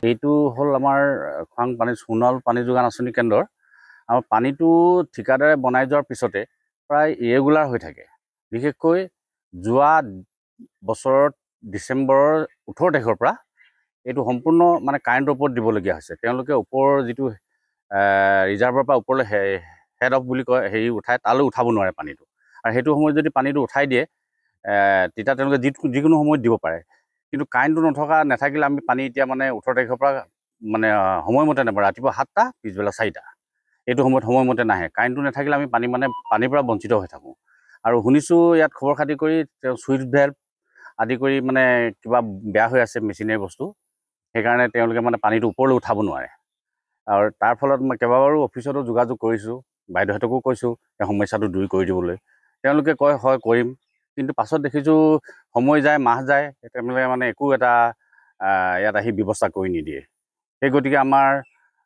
এইটো হ'ল আমাৰ খৰাং পানী সোণোৱাল পানী যোগান আঁচনি কেন্দ্ৰৰ আমাৰ পানীটো ঠিকাদাৰে বনাই যোৱাৰ পিছতে প্ৰায় ইৰেগুলাৰ হৈ থাকে। বিশেষকৈ যোৱা বছৰত ডিচেম্বৰৰ 18 তাৰিখৰ পৰা এইটো সম্পূৰ্ণ মানে কাৰেণ্টৰ ওপৰত দিবলগীয়া হৈছে। তেওঁলোকে ওপৰৰ যিটো ৰিজাৰ্ভৰ পৰা ওপৰলৈ হেড অফ বুলি কয় হেৰি উঠাই তালৈ উঠাব নোৱাৰে পানীটো, আৰু সেইটো সময়ত যদি পানীটো উঠাই দিয়ে তেতিয়া তেওঁলোকে যিকোনো সময়ত দিব পাৰে। কিন্তু কাৰেণ্টটো নাথাকিলে আমি পানী এতিয়া মানে 18 তাৰিখৰ পৰা মানে সময়মতে নাপাওঁ। ৰাতিপুৱা 7টা পিছবেলা 4টা এইটো সময়ত সময়মতে নাহে। কাৰেণ্টটো নাথাকিলে আমি পানীৰ পৰা বঞ্চিত হৈ থাকোঁ। আৰু শুনিছোঁ ইয়াত খবৰ খাতি কৰি তেওঁ চুইচ ভেল্ভ আদি কৰি মানে কিবা বেয়া হৈ আছে মেচিনেৰী বস্তু, সেইকাৰণে তেওঁলোকে মানে পানীটো ওপৰলৈ উঠাব নোৱাৰে। আৰু তাৰ ফলত মই কেইবাবাৰো অফিচতো যোগাযোগ কৰিছোঁ, বাইদেউহঁতকো কৈছোঁ এই সমস্যাটো দূৰ কৰি দিবলৈ। তেওঁলোকে কয় হয় কৰিম, কিন্তু পাছত দেখিছোঁ সময় যায়, মাহ যায়, তেওঁলোকে মানে একো এটা ইয়াত আহি ব্যৱস্থা কৰি নিদিয়ে। সেই গতিকে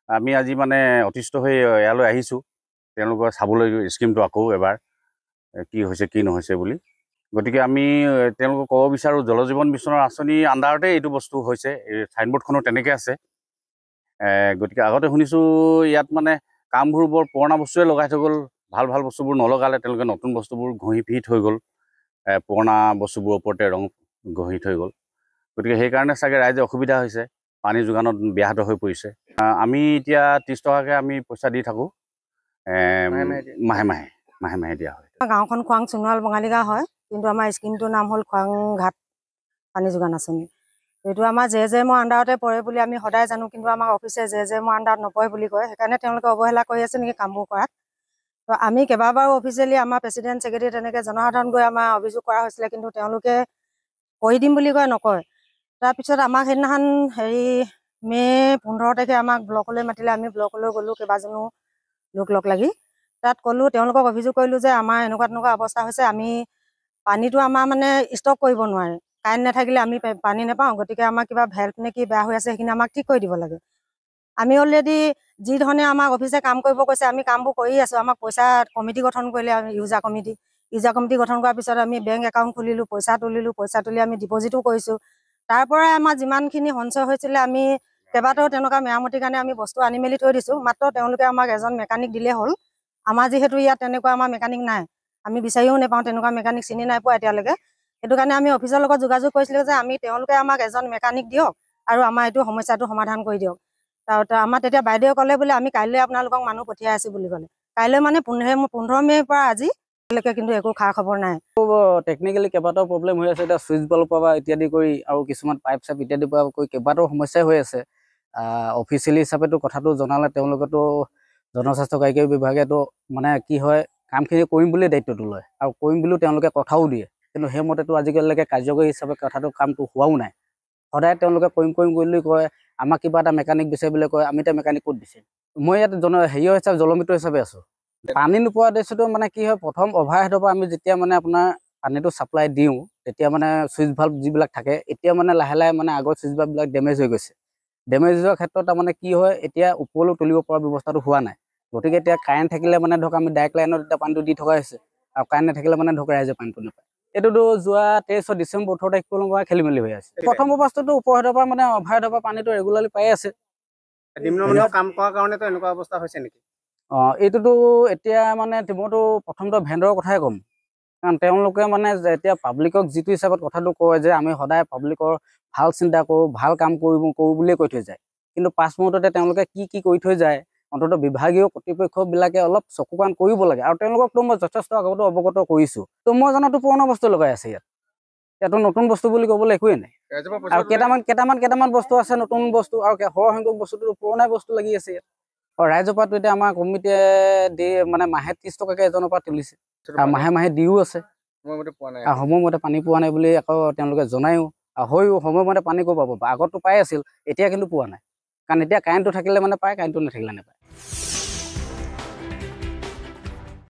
আমি আজি মানে অতিষ্ঠ হৈ ইয়ালৈ আহিছোঁ তেওঁলোকৰ চাবলৈ স্কিমটো আকৌ এবাৰ কি হৈছে কি নহৈছে বুলি। গতিকে আমি তেওঁলোকক ক'ব বিচাৰোঁ জল জীৱন মিছনৰ আঁচনিৰ আণ্ডাৰতে এইটো বস্তু হৈছে। এই চাইনবোৰ্ডখনো তেনেকৈ আছে। গতিকে আগতে শুনিছোঁ ইয়াত মানে কামবোৰ বৰ পুৰণা বস্তুৱে লগাই থৈ গ'ল, ভাল ভাল বস্তুবোৰ নলগালে, তেওঁলোকে নতুন বস্তুবোৰ ঘঁহি পিহি থৈ গ'ল, পুৰণা বস্তুবোৰৰ ওপৰতে ৰং ঘঁহি থৈ গ'ল। গতিকে সেইকাৰণে চাগে ৰাইজে অসুবিধা হৈছে, পানী যোগানত ব্যাহত হৈ পৰিছে। আমি এতিয়া 30 টকাকৈ আমি পইচা দি থাকোঁ, মাহে মাহে দিয়া হয়। গাঁওখন খোৱাং সোণোৱাল বঙালী গাঁও হয়, কিন্তু আমাৰ স্কিমটোৰ নাম হ'ল খোৱাং ঘাট পানী যোগান আঁচনি। এইটো আমাৰ জেজেমৰ আণ্ডাৰতে পৰে বুলি আমি সদায় জানো, কিন্তু আমাৰ অফিচে জেজেমৰ আণ্ডাৰত নপৰে বুলি কয়। সেইকাৰণে তেওঁলোকে অৱহেলা কৰি আছে নেকি কামবোৰ কৰাত। তো আমি কেইবাবাৰো অফিচিয়েলি আমাৰ প্ৰেচিডেণ্ট ছেক্ৰেটাৰী তেনেকৈ জনসাধাৰণ গৈ আমাৰ অভিযোগ কৰা হৈছিলে, কিন্তু তেওঁলোকে কৰি দিম বুলি কয়, নকয়। তাৰপিছত আমাক সেইদিনাখন মে' 15 তাৰিখে আমাক ব্লকলৈ মাতিলে। আমি ব্লকলৈ গ'লোঁ কেইবাজনো লোক লগ লাগি। তাত ক'লোঁ, তেওঁলোকক অভিযোগ কৰিলোঁ যে আমাৰ এনেকুৱা তেনেকুৱা অৱস্থা হৈছে, আমি পানীটো আমাৰ মানে ষ্টক কৰিব নোৱাৰে, কাৰেণ্ট নাথাকিলে আমি পানী নাপাওঁ। গতিকে আমাৰ কিবা ভেল্ভ নে কি বেয়া হৈ আছে, সেইখিনি আমাক ঠিক কৰি দিব লাগে। আমি অলৰেডি যি ধৰণে আমাক অফিচে কাম কৰিব কৈছে আমি কামবোৰ কৰি আছোঁ। আমাক পইচা কমিটি গঠন কৰিলে, আমি ইউজাৰ কমিটি গঠন কৰাৰ পিছত আমি বেংক একাউণ্ট খুলিলোঁ, পইচা তুলি আমি ডিপজিটো কৰিছোঁ। তাৰ পৰাই আমাৰ যিমানখিনি সঞ্চয় হৈছিলে আমি কেইবাটাও তেনেকুৱা মেৰামতিৰ কাৰণে আমি বস্তু আনি মেলি থৈ দিছোঁ। মাত্ৰ তেওঁলোকে আমাক এজন মেকানিক দিলেই হ'ল। আমাৰ যিহেতু ইয়াত তেনেকুৱা আমাৰ মেকানিক নাই, আমি বিচাৰিও নাপাওঁ, তেনেকুৱা মেকানিক চিনি নাই পোৱা এতিয়ালৈকে। সেইটো কাৰণে আমি অফিচৰ লগত যোগাযোগ কৰিছিলোঁ যে তেওঁলোকে আমাক এজন মেকানিক দিয়ক আৰু আমাৰ এইটো সমস্যাটো সমাধান কৰি দিয়ক। আমাৰ তেতিয়া বাইদেৱে ক'লে বোলে আমি কাইলৈ আপোনালোকক মানুহ পঠিয়াই আছোঁ বুলি ক'লে। কাইলৈ মানে 15 মে'ৰ পৰা আজিলৈকে কিন্তু একো খা খবৰ নাই। টেকনিকেলি কেইবাটাও প্ৰব্লেম হৈ আছে। এতিয়া চুইচ বাল্বৰ পৰা ইত্যাদি কৰি আৰু কিছুমান পাইপ চাইপ ইত্যাদিৰ পৰা কৰি কেইবাটাও সমস্যাই হৈ আছে। অফিচিয়েলি হিচাপেতো কথাটো জনালে তেওঁলোকেতো জনস্বাস্থ্য কাৰিকৰী বিভাগেতো মানে কি হয় কামখিনি কৰিম বুলি দায়িত্বটো লয় আৰু কৰিম বুলিও তেওঁলোকে কথাও দিয়ে, কিন্তু সেইমতেতো আজিকালিলৈকে কাৰ্যকৰী হিচাপে কামটো হোৱাও নাই। সদায় তেওঁলোকে কৰিম বুলি কয়, আমাক কিবা এটা মেকানিক বিচাৰিবলৈ কয়, আমি এতিয়া মেকানিক ক'ত দিছে। মই ইয়াত হিচাপে জলমিত্ৰ হিচাপে আছোঁ। পানী নোপোৱা উদ্দেশ্যটো মানে কি হয়, প্ৰথম অভাৰহেডৰ পৰা আমি যেতিয়া মানে আপোনাৰ পানীটো ছাপ্লাই দিওঁ, তেতিয়া মানে চুইচ ভাল্ভ যিবিলাক থাকে, এতিয়া মানে লাহে লাহে মানে আগৰ চুইচ ভাল্ভবিলাক ডেমেজ হৈ গৈছে। ডেমেজ হোৱাৰ ক্ষেত্ৰত তাৰমানে কি হয়, এতিয়া ওপৰলৈ তুলিব পৰা ব্যৱস্থাটো হোৱা নাই। গতিকে এতিয়া কাৰেণ্ট থাকিলে মানে ধৰক আমি ডাইৰেক্ট লাইনত এতিয়া পানীটো দি থকা হৈছে, আৰু কাৰেণ্ট নাথাকিলে মানে ধৰক ৰাইজে পানীটো নাপায়। এইটোতো যোৱা 23 ডিচেম্বৰ 18 তাৰিখৰ পৰা খেলি মেলি হৈ আছে। প্ৰথম অৱস্থাটো ওপৰহেডৰ পৰা মানে অভাৰহেডৰ পৰা পানীটো ৰেগুলাৰলি পাই আছে। নিম্নমানৰ কাম কৰাৰ কাৰণেতো এনেকুৱা অৱস্থা হৈছে নেকি? এইটোতো এতিয়া মানে মইতো প্ৰথমতে ভেণ্ডৰৰ কথাই ক'ম, কাৰণ তেওঁলোকে মানে এতিয়া পাব্লিকক যিটো হিচাপত কথাটো কয় যে আমি সদায় পাব্লিকৰ ভাল চিন্তা কৰোঁ, ভাল কাম কৰোঁ বুলিয়ে কৈ থৈ যায়, কিন্তু পাছ মুহূৰ্ততে তেওঁলোকে কি কৰি থৈ যায়, অন্ততঃ বিভাগীয় কৰ্তৃপক্ষবিলাকে অলপ চকু কাণ কৰিব লাগে। আৰু তেওঁলোককতো মই যথেষ্ট আগতো অৱগত কৰিছোঁ। তো মই জনাতো পুৰণা বস্তু লগাই আছে ইয়াতো নতুন বস্তু বুলি ক'বলৈ একোৱেই নাই। আৰু কেইটামান বস্তু আছে নতুন বস্তু, আৰু সৰহসংখ্যক বস্তুটো পুৰণা বস্তু লাগি আছে ইয়াত। আৰু ৰাইজৰ পৰাটো এতিয়া আমাৰ কমিটিয়ে দি মানে মাহে 30 টকাকৈ এজনৰ পৰা তুলিছে, আৰু মাহে দিও আছে। সময়মতে পানী পোৱা নাই বুলি আকৌ তেওঁলোকে জনায়ো, আৰু সময়মতে পানী ক'ৰ পাব, আগততো পাই আছিল, এতিয়া কিন্তু পোৱা নাই। কাৰণ এতিয়া কাৰেণ্টটো থাকিলে মানে পায়, কাৰেণ্টটো নাথাকিলে নাপায়।